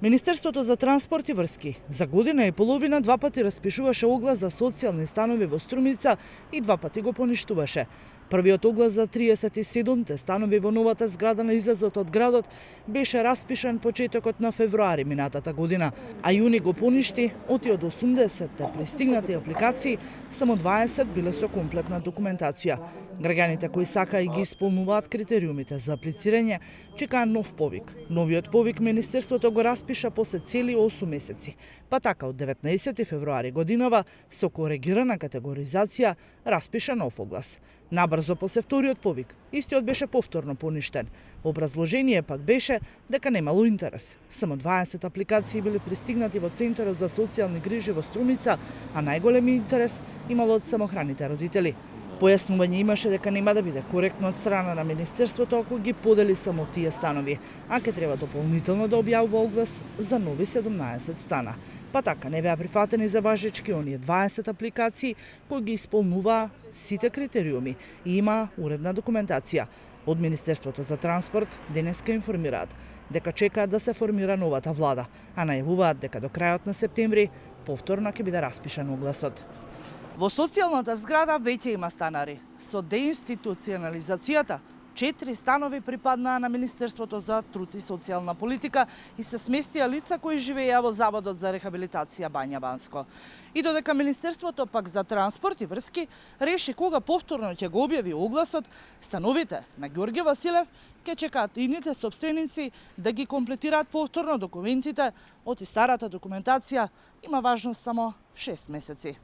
Министерството за транспорт и врски за година и половина два пати распишуваше оглас за социјални станови во Струмица и два пати го поништуваше. Првиот оглас за 37 станови во новата зграда на излезот од градот беше распишан почетокот на февруари минатата година, а јуни го поништи, оти од 80 пристигнати апликации, само 20 биле со комплетна документација. Граѓаните кои сака и ги исполнуваат критериумите за аплицирање, чекаат нов повик. Новиот повик Министерството го распиша после цели 8 месеци. Па така од 19 февруари годинава со коригирана категоризација распиша нов оглас. Набрзо после вториот повик, истиот беше повторно поништен. Образложение пак беше дека немало интерес. Само 20 апликации биле пристигнати во Центарот за социјални грижи во Струмица, а најголеми интерес имало од самохраните родители. Појаснување имаше дека нема да биде коректно од страна на Министерството ако ги подели само тие станови, а ке треба дополнително да објавува оглас за нови 17 стана. Па така не беа прифатени за важечки оние 20 апликации кои ги исполнуваа сите критериуми и има уредна документација. Од Министерството за транспорт денеска информираат дека чекаат да се формира новата влада, а најавуваат дека до крајот на септември повторно ќе биде распишан огласот. Во социјалната зграда веќе има станари. Со деинституционализацијата 4 станови припаднаа на Министерството за труд и социјална политика и се сместија лица кои живееа во Заводот за рехабилитација Бања Банско. И додека Министерството пак за транспорт и врски реши кога повторно ќе го објави огласот, становите на Ѓорѓе Василев ќе чекаат идните сопственици да ги комплетираат повторно документите, оти старата документација има важност само 6 месеци.